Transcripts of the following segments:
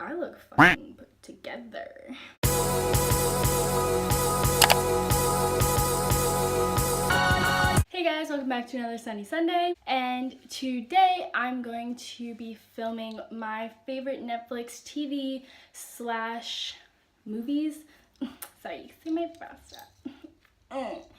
I look fucking put together. Hey guys, welcome back to another Sunny Sunday, and today I'm going to be filming my favorite Netflix TV slash movies. Sorry, you see my brow strap.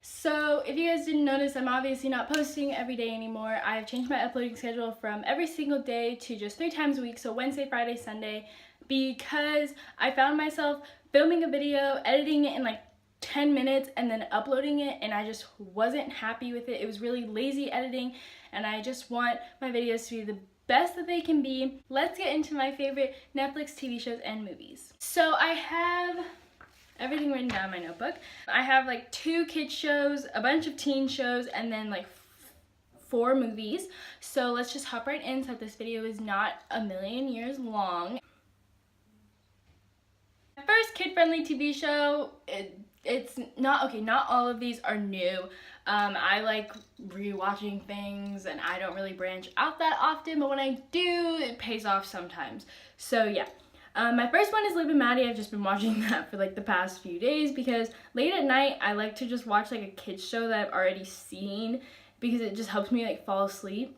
So if you guys didn't notice, I'm obviously not posting every day anymore. I've changed my uploading schedule from every single day to just 3 times a week, so Wednesday, Friday, Sunday, because I found myself filming a video, editing it in like 10 minutes and then uploading it, and I just wasn't happy with it. It was really lazy editing, and I just want my videos to be the best that they can be. Let's get into my favorite Netflix TV shows and movies. So I have everything written down in my notebook. I have like 2 kids shows, a bunch of teen shows, and then like 4 movies. So let's just hop right in so that this video is not a million years long. My first kid-friendly TV show, it's not, okay, not all of these are new. I like rewatching things and I don't really branch out that often, but when I do, it pays off sometimes. So yeah. My first one is Liv and Maddie. I've just been watching that for like the past few days because late at night I like to just watch like a kids show that I've already seen because it just helps me like fall asleep.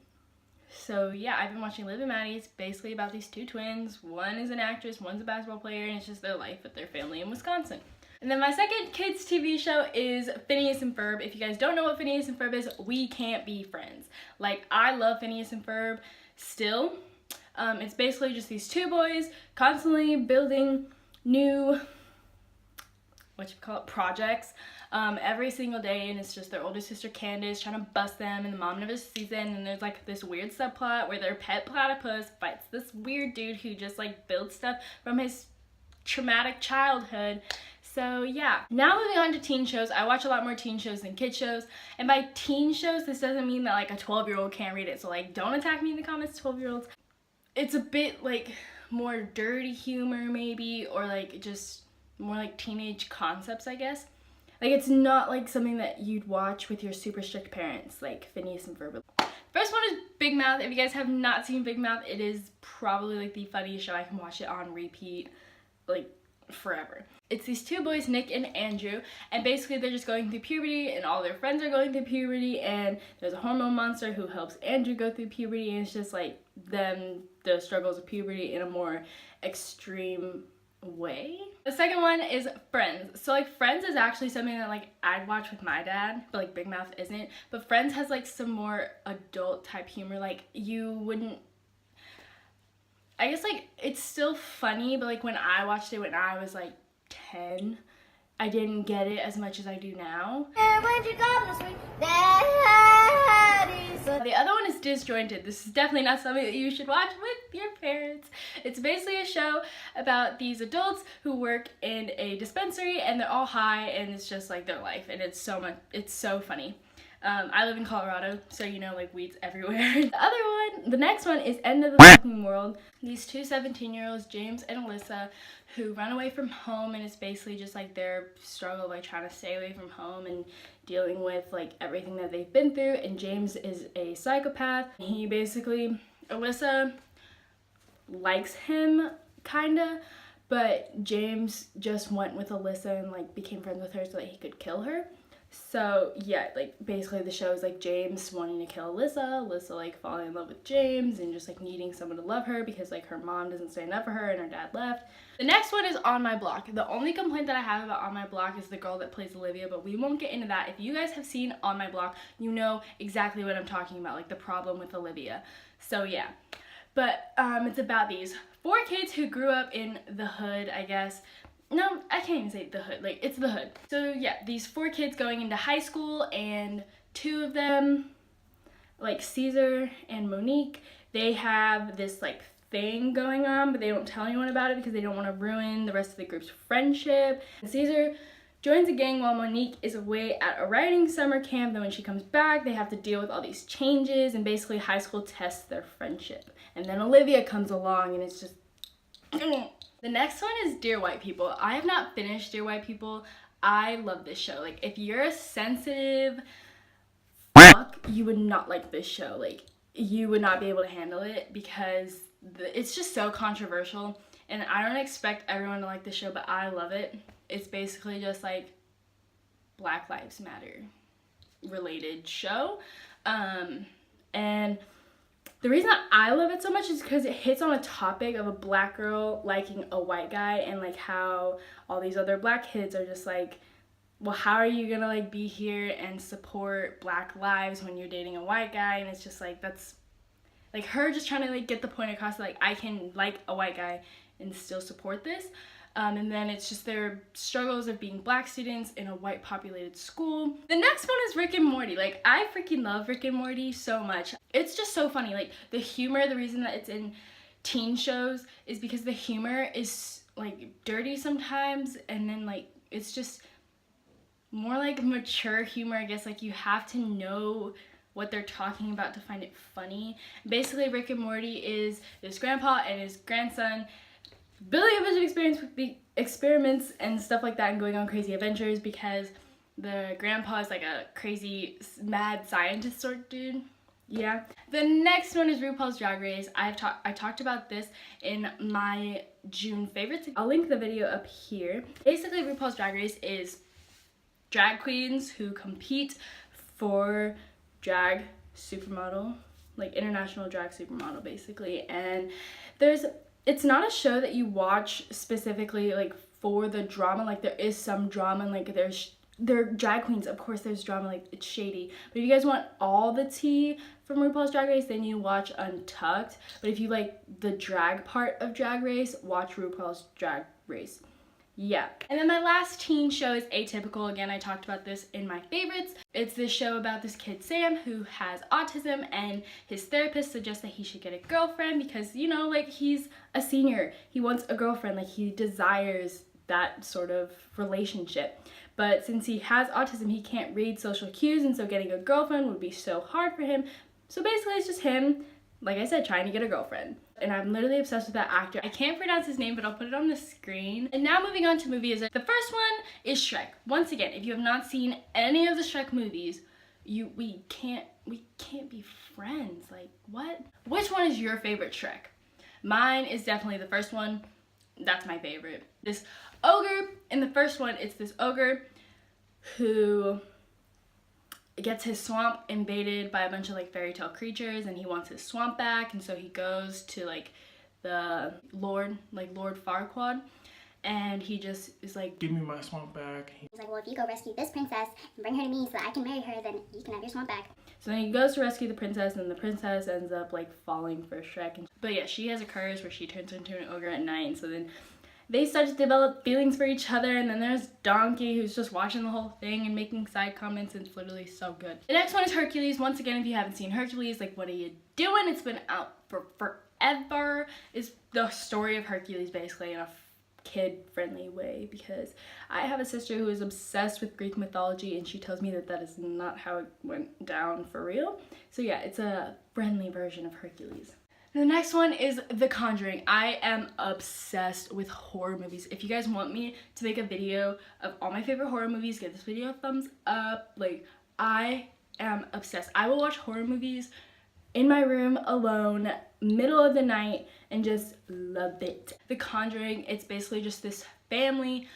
So yeah, I've been watching Liv and Maddie. It's basically about these 2 twins. One is an actress, one's a basketball player, and it's just their life with their family in Wisconsin. And then my second kids TV show is Phineas and Ferb. If you guys don't know what Phineas and Ferb is, we can't be friends. Like, I love Phineas and Ferb still. It's basically just these 2 boys constantly building new, projects every single day, and it's just their older sister Candace trying to bust them, and the mom never sees it, and there's like this weird subplot where their pet platypus fights this weird dude who just like builds stuff from his traumatic childhood. So yeah, now moving on to teen shows. I watch a lot more teen shows than kid shows, and by teen shows this doesn't mean that like a 12-year-old can't read it, so like don't attack me in the comments, 12-year-olds. It's a bit like more dirty humor maybe, or like just more like teenage concepts, I guess. Like, it's not like something that you'd watch with your super strict parents, like Phineas and Ferb. First one is Big Mouth. If you guys have not seen Big Mouth, it is probably like the funniest show. I can watch it on repeat like forever. It's these 2 boys, Nick and Andrew, and basically they're just going through puberty, and all their friends are going through puberty, and there's a hormone monster who helps Andrew go through puberty, and it's just like the struggles of puberty in a more extreme way. The second one is Friends. So like Friends is actually something that like I'd watch with my dad, but like Big Mouth isn't. But Friends has like some more adult type humor. Like you wouldn't, I guess like it's still funny, but like when I watched it when I was like 10, I didn't get it as much as I do now. The other one is Disjointed. This is definitely not something that you should watch with your parents. It's basically a show about these adults who work in a dispensary, and they're all high, and it's just like their life, and it's so funny. I live in Colorado, so you know, like weeds everywhere. The next one is End of the Fucking World. These 2 17-year-olds, James and Alyssa, who run away from home, and it's basically just like their struggle by trying to stay away from home and dealing with like everything that they've been through. And James is a psychopath. He basically, Alyssa likes him kinda, but James just went with Alyssa and like became friends with her so that he could kill her. So yeah, like basically the show is like James wanting to kill Alyssa like falling in love with James, and just like needing someone to love her because like her mom doesn't stand up for her and her dad left. The next one is On My Block. The only complaint that I have about On My Block is the girl that plays Olivia, but we won't get into that. If you guys have seen On My Block, you know exactly what I'm talking about, like the problem with Olivia. So yeah, but it's about these 4 kids who grew up in the hood, I guess. No, I can't even say the hood, like it's the hood. So yeah, these 4 kids going into high school, and 2 of them, like Caesar and Monique, they have this like thing going on, but they don't tell anyone about it because they don't want to ruin the rest of the group's friendship. And Caesar joins a gang while Monique is away at a writing summer camp. Then when she comes back, they have to deal with all these changes, and basically high school tests their friendship. And then Olivia comes along, and it's just The next one is Dear White People. I have not finished Dear White People. I love this show. Like, if you're a sensitive fuck, you would not like this show. Like, you would not be able to handle it because it's just so controversial. and I don't expect everyone to like the show, but I love it. It's basically just like Black Lives Matter related show. And the reason that I love it so much is because it hits on a topic of a black girl liking a white guy, and like how all these other black kids are just like, well, how are you gonna like be here and support black lives when you're dating a white guy? And it's just like, that's like her just trying to like get the point across, like I can like a white guy and still support this. And then it's just their struggles of being black students in a white populated school. The next one is Rick and Morty. Like, I freaking love Rick and Morty so much. It's just so funny. Like, the humor, the reason that it's in teen shows is because the humor is like dirty sometimes, and then like it's just more like mature humor, I guess. Like, you have to know what they're talking about to find it funny. Basically, Rick and Morty is this grandpa and his grandson building a bunch of experiments and stuff like that, and going on crazy adventures because the grandpa is like a crazy mad scientist sort of dude. Yeah. The next one is RuPaul's Drag Race. I talked about this in my June favorites. I'll link the video up here. Basically, RuPaul's Drag Race is drag queens who compete for drag supermodel, like international drag supermodel basically. And it's not a show that you watch specifically like for the drama. Like, there is some drama, and like they're drag queens, of course there's drama, like it's shady. But if you guys want all the tea from RuPaul's Drag Race, then you watch Untucked. But if you like the drag part of Drag Race, watch RuPaul's Drag Race. Yeah. And then my last teen show is Atypical. Again, I talked about this in my favorites. It's this show about this kid Sam who has autism, and his therapist suggests that he should get a girlfriend because, you know, like, he's a senior. He wants a girlfriend, like he desires that sort of relationship. But since he has autism, he can't read social cues, and so getting a girlfriend would be so hard for him. So basically it's just him, like I said, trying to get a girlfriend. And I'm literally obsessed with that actor. I can't pronounce his name, but I'll put it on the screen. And now moving on to movies. The first one is Shrek. Once again, if you have not seen any of the Shrek movies, we can't be friends. Like, what? Which one is your favorite Shrek? Mine is definitely the first one. That's my favorite. This ogre, in the first one, it's this ogre who gets his swamp invaded by a bunch of like fairy tale creatures, and he wants his swamp back, and so he goes to like the Lord Farquaad, and he just is like, give me my swamp back. He's like, well, if you go rescue this princess and bring her to me so that I can marry her, then you can have your swamp back. So then he goes to rescue the princess, and the princess ends up like falling for Shrek. But yeah, she has a curse where she turns into an ogre at night, and so then they start to develop feelings for each other, and then there's Donkey, who's just watching the whole thing and making side comments, and it's literally so good. The next one is Hercules. Once again, if you haven't seen Hercules, like, what are you doing? It's been out for forever. It's the story of Hercules, basically, in a kid-friendly way, because I have a sister who is obsessed with Greek mythology, and she tells me that that is not how it went down for real. So yeah, it's a friendly version of Hercules. The next one is The Conjuring. I am obsessed with horror movies. If you guys want me to make a video of all my favorite horror movies, give this video a thumbs up. Like, I am obsessed. I will watch horror movies in my room alone, middle of the night, and just love it. The Conjuring, it's basically just this family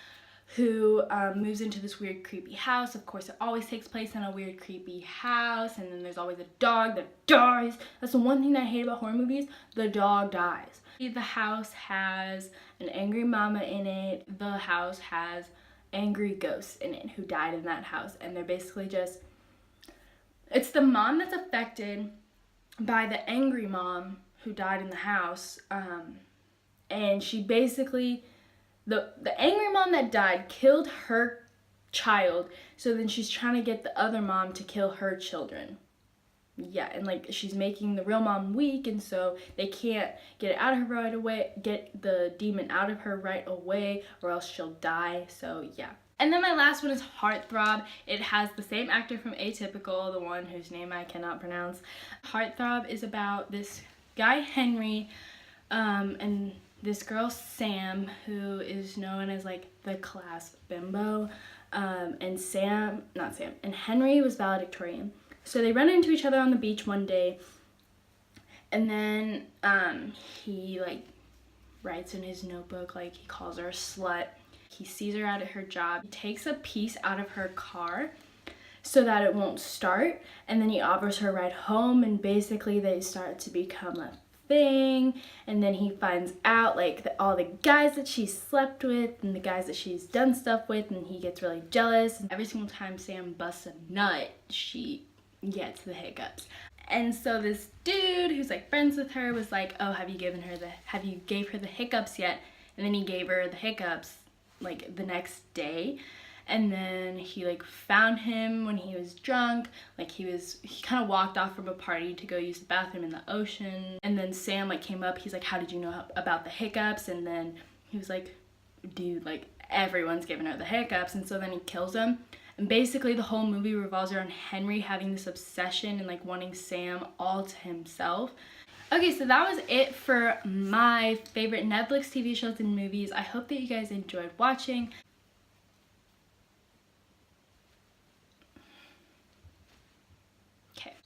who moves into this weird creepy house. Of course, it always takes place in a weird creepy house, and then there's always a dog that dies. That's the one thing that I hate about horror movies. The dog dies. The house has an angry mama in it. The house has angry ghosts in it who died in that house, and they're basically just, it's the mom that's affected by the angry mom who died in the house, and she basically, the angry mom that died killed her child, so then she's trying to get the other mom to kill her children. Yeah, and like, she's making the real mom weak, and so they can't get it out of her right away, get the demon out of her right away, or else she'll die. So yeah. And then my last one is Heartthrob. It has the same actor from Atypical, the one whose name I cannot pronounce. Heartthrob is about this guy Henry, and this girl Sam, who is known as like the class bimbo, and Henry was valedictorian. So they run into each other on the beach one day, and then he like writes in his notebook, like he calls her a slut. He sees her out at her job. He takes a piece out of her car so that it won't start, and then he offers her a ride home, and basically they start to become a thing. And then he finds out like all the guys that she slept with and the guys that she's done stuff with, and he gets really jealous. And every single time Sam busts a nut, she gets the hiccups. And so this dude who's like friends with her was like, oh, have you gave her the hiccups yet? And then he gave her the hiccups like the next day. And then he like found him when he was drunk. Like he kind of walked off from a party to go use the bathroom in the ocean. And then Sam like came up. He's like, how did you know about the hiccups? And then he was like, dude, like everyone's giving her the hiccups. And so then he kills him. And basically the whole movie revolves around Henry having this obsession and like wanting Sam all to himself. Okay, so that was it for my favorite Netflix TV shows and movies. I hope that you guys enjoyed watching.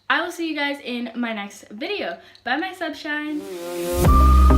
I will see you guys in my next video. Bye, my Subshine.